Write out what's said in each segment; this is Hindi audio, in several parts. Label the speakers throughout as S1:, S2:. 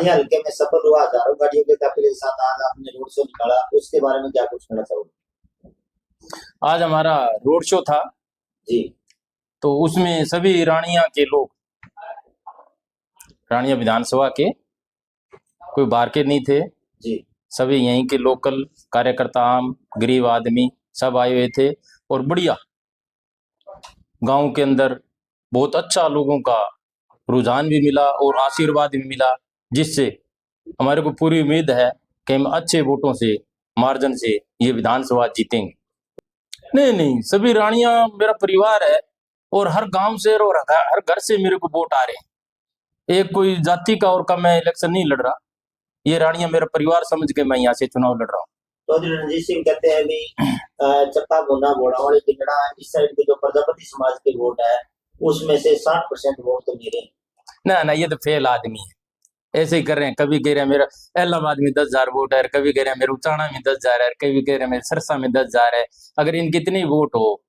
S1: रानिया हल्के में सफल हुआ, हजारों गाड़ियों के काफिले के साथ आज आपने रोड शो निकाला, उसके बारे में क्या कुछ कहना चाहोगे?
S2: आज हमारा रोड शो था
S1: जी।
S2: तो उसमें सभी रानिया के लोग, रानिया विधानसभा के, कोई बाहर के नहीं थे
S1: जी।
S2: सभी यहीं के लोकल कार्यकर्ता, आम गरीब आदमी सब आए हुए थे। और बढ़िया गांव के अंदर बहुत अच्छा लोगों का रुझान भी मिला और आशीर्वाद भी मिला, जिससे हमारे को पूरी उम्मीद है कि हम अच्छे वोटों से, मार्जिन से ये विधानसभा जीतेंगे। नहीं नहीं, सभी रानियां मेरा परिवार है और हर गांव से और हर घर से मेरे को वोट आ रहे हैं। एक कोई जाति का और का मैं इलेक्शन नहीं लड़ रहा, ये रानियां मेरा परिवार समझ के मैं यहाँ से चुनाव लड़ रहा हूँ।
S1: चौधरी रणजीत सिंह कहते हैं भी चक्का भुना घोड़ावाड़ी किंगड़ा इस साइड के जो प्रजापति समाज के वोट है उसमें से 60% वोट तो मेरे।
S2: ना ना, ये तो फेल आदमी है, ऐसे ही कर रहे हैं। कभी कह रहे हैं मेरा इलाहाबाद में 10,000 वोट है, कभी कह रहे हैं मेरे उचाना में 10,000 है, कभी कह रहे हैं मेरे सरसा में 10,000 है। अगर इनके इतने वोट हो,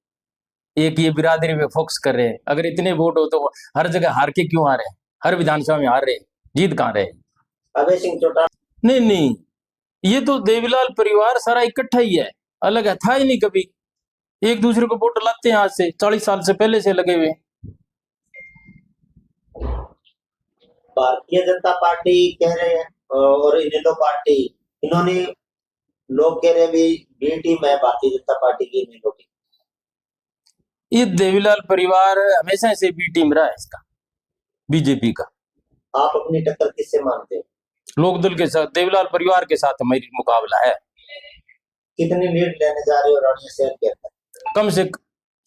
S2: एक ये बिरादरी में फोकस कर रहे हैं, अगर इतने वोट हो तो हर जगह हार के क्यों आ रहे हैं? हर विधानसभा में हार रहे हैं, जीत कहाँ रहे?
S1: अभय सिंह चौटाला
S2: नहीं नहीं, ये तो देवीलाल परिवार सारा इकट्ठा ही है, अलग है था ही नहीं कभी। एक दूसरे को वोट लाते हैं, आज से 40 साल से पहले से लगे हुए।
S1: भारतीय जनता पार्टी कह रहे हैं और इंडियन पार्टी, इन्होंने लोग कह रहे हैं भी बी टीम है भारतीय जनता पार्टी की, नहीं लोग।
S2: ये देवीलाल परिवार हमेशा से बी टीम रहा है इसका, बीजेपी का।
S1: आप अपनी टक्कर किससे मानते हैं?
S2: लोकदल के साथ, देवीलाल परिवार के साथ हमारी मुकाबला है।
S1: कितनी लीड लेने जा रहे हो रानिया शहर के अंदर?
S2: कम से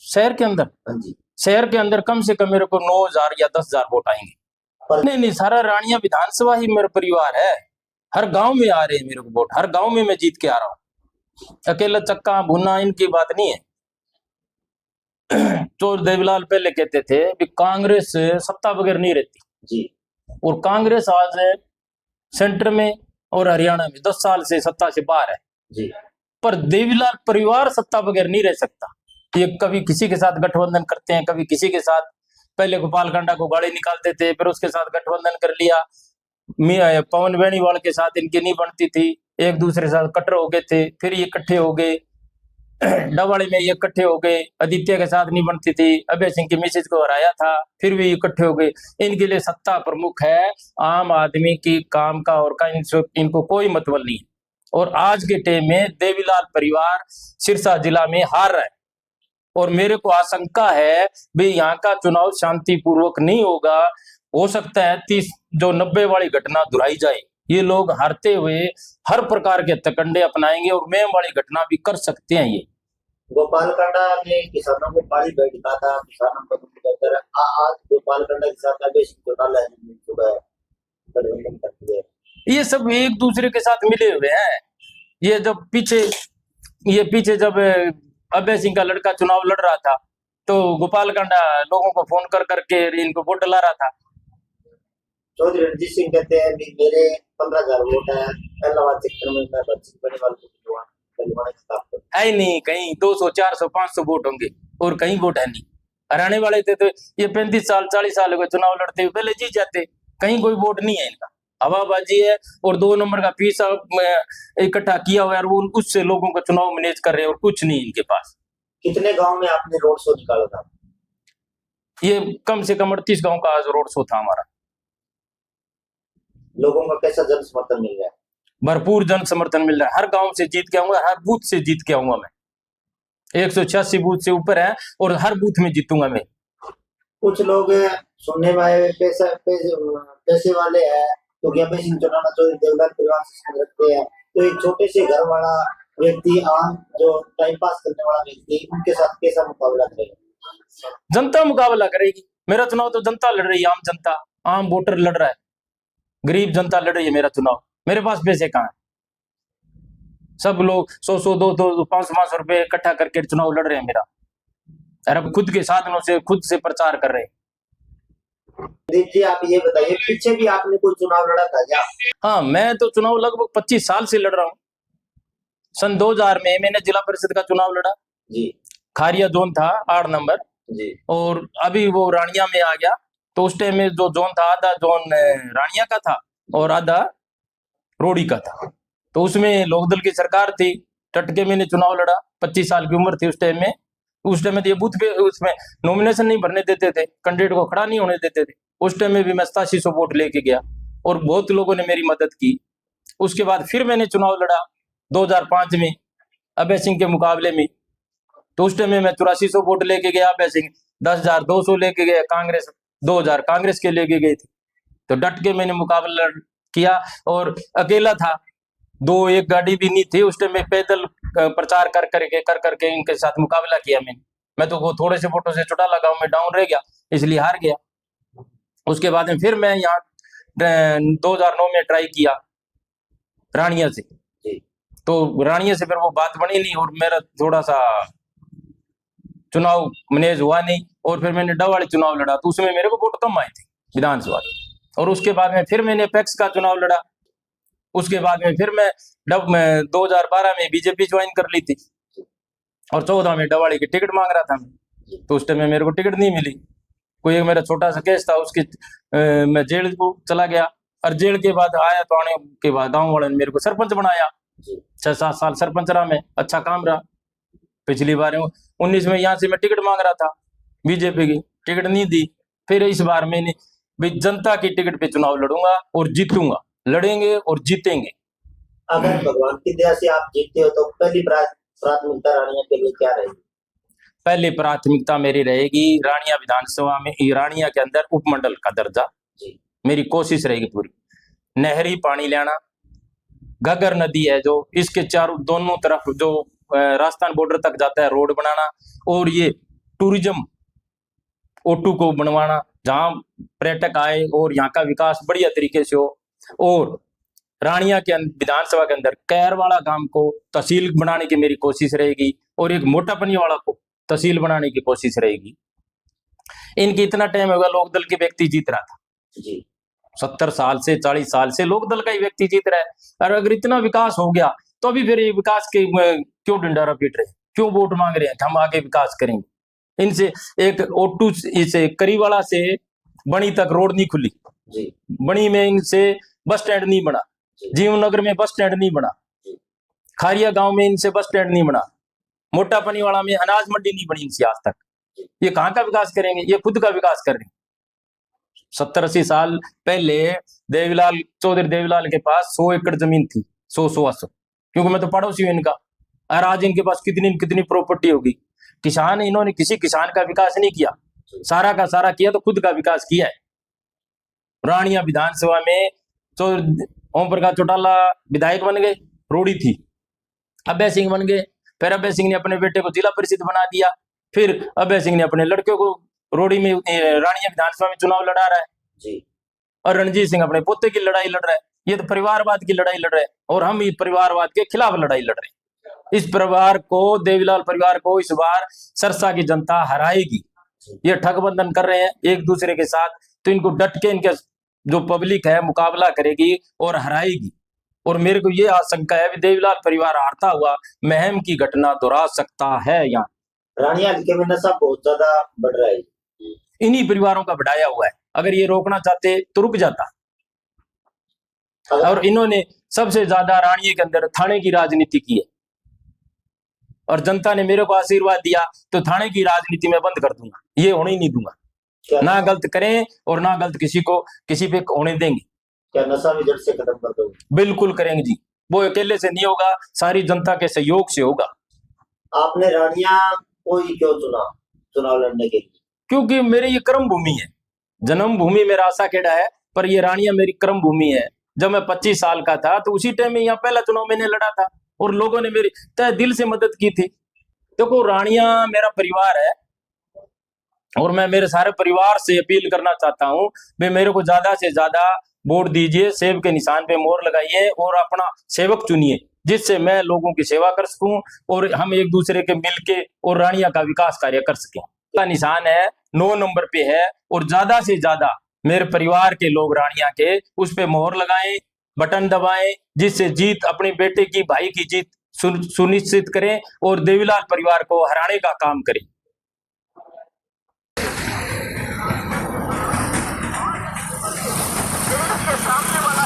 S2: शहर के अंदर,
S1: हाँ जी,
S2: शहर के अंदर कम से कम मेरे को 9,000 या 10,000 वोट आएंगे। नहीं नहीं, सारा रानिया विधानसभा ही मेरा परिवार है, हर गांव में आ रहे हैं मेरे को वोट, हर गांव में मैं जीत के आ रहा हूँ। अकेला चक्का भुना इनकी बात नहीं है। तो देवीलाल पहले कहते थे कि कांग्रेस सत्ता बगैर नहीं रहती
S1: जी,
S2: और कांग्रेस आज सेंटर में और हरियाणा में 10 साल से सत्ता से बाहर है
S1: जी।
S2: पर देवीलाल परिवार सत्ता बगैर नहीं रह सकता। ये कभी किसी के साथ गठबंधन करते हैं, कभी किसी के साथ। पहले गोपाल कांडा को गाड़ी निकालते थे, फिर उसके साथ गठबंधन कर लिया। पवन बेनीवाल के साथ इनकी नहीं बनती थी, एक दूसरे के साथ कट्टर हो गए थे, फिर ये इकट्ठे हो गए। डवाड़ी में ये इकट्ठे हो गए, आदित्य के साथ नहीं बनती थी, अभय सिंह की मिसेज को हराया था, फिर भी इकट्ठे हो गए। इनके लिए सत्ता प्रमुख है, आम आदमी की काम का और का इनको कोई मतलब नहीं। और आज के टाइम में देवीलाल परिवार सिरसा जिला में हार रहा है और मेरे को आशंका है भी यहाँ का चुनाव शांतिपूर्वक नहीं होगा। हो सकता है 90 वाली घटना दोहराई जाए, ये लोग हारते हुए हर प्रकार के तकंडे अपनाएंगे और मेम वाली घटना भी कर सकते हैं। ये
S1: गोपाल कांडा ने किसानों को पाली बैठा था, किसानों को बेहतर आज गोपाल कांडा के साथ अभय सिंह चौटाला गठबंधन करती है।
S2: ये सब एक दूसरे के साथ मिले हुए हैं। ये जब पीछे जब अभय सिंह का लड़का चुनाव लड़ रहा था तो गोपाल कांडा लोगों को फोन कर करके इनको वोट डला रहा था।
S1: चौधरी रणजीत सिंह कहते हैं कि मेरे 15,000 वोट है, इलाहाबाद सेक्टर में मैं बनीवाल को
S2: है ही नहीं, कहीं 200 400 500 वोट होंगे और कहीं वोट है नहीं। हरियाणा वाले थे तो ये 35 साल 40 साल हो चुनाव लड़ते हुए पहले जीत जाते, कहीं कोई वोट नहीं है इनका, हवाबाजी है। और 2 नंबर का पैसा इकट्ठा किया हुआ है और वो उससे लोगों का चुनाव मैनेज कर रहे हैं और कुछ नहीं इनके पास।
S1: कितने गांव में आपने रोड शो निकाला था?
S2: ये कम से कम 38 गांव का आज रोड शो था हमारा।
S1: लोगों का कैसा जन समर्थन मिल रहा है?
S2: भरपूर जन समर्थन मिल रहा है, हर गांव से जीत के आऊंगा, हर बूथ से जीत के आऊंगा मैं। 186 बूथ से ऊपर है और हर बूथ में जीतूंगा मैं।
S1: कुछ लोग सुनने में पैसे वाले हैं क्योंकि अभय सिंह चौटाला चौधरी देवलाल परिवार से संबंध रखते हैं, तो एक छोटे से घर वाला व्यक्ति, आम जो टाइम पास करने वाला व्यक्ति, उनके साथ कैसा मुकाबला करेगा?
S2: जनता मुकाबला करेगी। मेरा चुनाव तो जनता लड़ रही है, आम जनता, आम वोटर लड़ रहा है, गरीब जनता लड़ रही है मेरा चुनाव। मेरे पास पैसे कहाँ है? सब लोग 100 200 500 रुपए इकट्ठा करके चुनाव लड़ रहे हैं मेरा, और अब खुद के साधनों से खुद से प्रचार कर रहे हैं।
S1: जी आप ये बताइए, पीछे भी आपने कोई चुनाव लड़ा था क्या?
S2: हाँ, मैं तो चुनाव लगभग 25 साल से लड़ रहा हूँ। सन 2000 में मैंने जिला परिषद का चुनाव लड़ा
S1: जी,
S2: खारिया जोन था 8 नंबर
S1: जी,
S2: और अभी वो रानिया में आ गया। तो उस टाइम में जो जोन था, आधा जोन रानिया का था और आधा रोड़ी का था। तो उसमें लोकदल की सरकार थी, टटके मैंने चुनाव लड़ा, 25 साल की उम्र थी उस टाइम में। उस टाइम में तो ये बूथ पे उसमें नॉमिनेशन नहीं भरने देते थे, कैंडिडेट को खड़ा नहीं होने देते थे। उस टाइम में भी मैं 8700 वोट लेके गया और बहुत लोगों ने मेरी मदद की। उसके बाद फिर मैंने चुनाव लड़ा 2005 में अभय सिंह के मुकाबले में। तो उस टाइम में मैं 8400 वोट लेके गया, अभय सिंह 10,200 लेके गए, कांग्रेस 2000 कांग्रेस के लेके गई थी। तो डट के मैंने मुकाबला किया और अकेला था, एक गाड़ी भी नहीं थी उस टाइम में, पैदल प्रचार कर करके इनके साथ मुकाबला किया मैंने। मैं तो वो थोड़े से वोटों से चौटाला गांव में डाउन रह गया, इसलिए हार गया। उसके बाद में फिर मैं यहाँ 2009 में ट्राई किया रानिया से, तो रानिया से फिर वो बात बनी नहीं और मेरा थोड़ा सा चुनाव मैनेज हुआ नहीं। और फिर मैंने डवाड़ी चुनाव लड़ा, तो उसमें मेरे को वोट कम आए थे विधानसभा। और उसके बाद में फिर मैंने पैक्स का चुनाव लड़ा। उसके बाद में फिर मैं 2012 में बीजेपी ज्वाइन कर ली थी और 14 में डवाड़ी की टिकट मांग रहा था मैं। तो उस टाइम में मेरे को टिकट नहीं मिली। कोई एक मेरा छोटा सा केस था, उसकी मैं जेल को चला गया और जेल के बाद आया तो आने के बाद गाँव वालों ने मेरे को सरपंच बनाया। 6-7 साल सरपंच रहा मैं, अच्छा काम रहा। पिछली बार 19 में यहाँ से मैं टिकट मांग रहा था, बीजेपी की टिकट नहीं दी। फिर इस बार मैंने जनता की टिकट पे चुनाव लड़ूंगा और जीतूंगा, लड़ेंगे और जीतेंगे।
S1: अगर भगवान की दया से आप जीतते हो तो पहली प्राथमिकता रानिया के लिए क्या रहेगी?
S2: पहली प्राथमिकता मेरी रहेगी रानिया विधानसभा में, रानिया के अंदर उपमंडल का दर्जा। मेरी कोशिश रहेगी पूरी। नहरी पानी लेना, घग्गर नदी है जो, इसके चारों दोनों तरफ जो राजस्थान बॉर्डर तक जाता है रोड बनाना, और ये टूरिज्म ओटू को बनवाना जहां पर्यटक आए और यहाँ का विकास बढ़िया तरीके से हो। और रानिया के विधानसभा के अंदर कैरवाड़ा गांव को तहसील बनाने की मेरी कोशिश रहेगी और एक मोटापनी वाला को तहसील बनाने की कोशिश रहेगी। इनकी इतना टाइम होगा, लोकदल के व्यक्ति जीत रहा था जी, 70 साल से 40 साल से लोकदल का ही व्यक्ति जीत रहा है। और अगर इतना विकास हो गया तो अभी फिर ये विकास के क्यों डंडारा पीट रहे हैं, क्यों वोट मांग रहे हैं कि हम आगे विकास करेंगे। इनसे एक ओटू से करीवाड़ा से बणी तक रोड नहीं खुली जी, बणी में इनसे बस स्टैंड नहीं बना, जीवनगर में बस स्टैंड नहीं बना, खारिया गांव में इनसे बस स्टैंड नहीं बना, मोटापनी वाला में अनाज मंडी नहीं बनी इनसे आज तक। ये कहाँ का विकास करेंगे, ये खुद का विकास कर रहे हैं। 70-80 साल पहले देवीलाल चौधरी देवीलाल के पास 100 एकड़ जमीन थी, 100 क्योंकि मैं तो पड़ोसी हूं इनका। और आज इनके पास कितनी प्रॉपर्टी होगी। किसान, इन्होंने किसी किसान का विकास नहीं किया, सारा का सारा किया तो खुद का विकास किया है। रानिया विधानसभा में तो ओम प्रकाश चौटाला विधायक बन गए, रोड़ी थी, अभय सिंह बन गए। फिर अभय सिंह ने अपने बेटे को जिला परिषद बना दिया। फिर अभय सिंह ने अपने लड़के को रोड़ी में रानिया विधानसभा में चुनाव लड़ा रहा है जी। और रणजीत सिंह अपने पोते की लड़ाई लड़ रहा है। ये तो परिवारवाद की लड़ाई लड़ रहे हैं और हम इस परिवारवाद के खिलाफ लड़ाई लड़ रहे हैं। इस परिवार को, देवीलाल परिवार को इस बार सरसा की जनता हराएगी। ये ठगबंधन कर रहे हैं एक दूसरे के साथ, तो इनको डट के इनके जो पब्लिक है मुकाबला करेगी और हराएगी। और मेरे को ये आशंका है कि देवीलाल परिवार हारता हुआ महम की घटना दोहरा सकता है। यहाँ
S1: रानिया हल्के में नशा बहुत ज्यादा बढ़ रहा है,
S2: इन्हीं परिवारों का बढ़ाया हुआ है। अगर ये रोकना चाहते तो रुक जाता। और इन्होंने सबसे ज्यादा रानिया के अंदर थाने की राजनीति की है और जनता ने मेरे को आशीर्वाद दिया तो थाने की राजनीति में बंद कर दूंगा, ये होने ही नहीं दूंगा। ना गलत करें और ना गलत किसी पे होने देंगे।
S1: क्या नशा भी जड़ से खत्म कर दोगे?
S2: बिल्कुल करेंगे जी, वो अकेले से नहीं होगा, सारी जनता के सहयोग से होगा।
S1: आपने रानिया को ही क्यों चुना चुनाव लड़ने के लिए?
S2: क्योंकि मेरी ये कर्म भूमि है, जन्म भूमि मेरा आशा खेड़ा है, पर ये रानिया मेरी कर्म भूमि है। जब मैं 25 साल का था तो उसी टाइम में यहाँ पहला चुनाव मैंने लड़ा था और लोगों ने मेरी तहे दिल से मदद की थी। देखो रानिया मेरा परिवार है और मैं मेरे सारे परिवार से अपील करना चाहता हूँ भाई मेरे को ज्यादा से ज्यादा वोट दीजिए, सेब के निशान पे मोहर लगाइए और अपना सेवक चुनिए जिससे मैं लोगों की सेवा कर सकूं और हम एक दूसरे के मिलके और रानिया का विकास कार्य कर सकें। का निशान है 9 नंबर पे है और ज्यादा से ज्यादा मेरे परिवार के लोग रानिया के उस पे मोहर लगाएं, बटन दबाएं, जिससे जीत अपने बेटे की, भाई की जीत सुनिश्चित करें और देवीलाल परिवार को हराने का काम करें।
S3: सामने वाला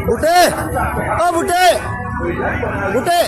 S3: बुटे ओ बुटे बुटे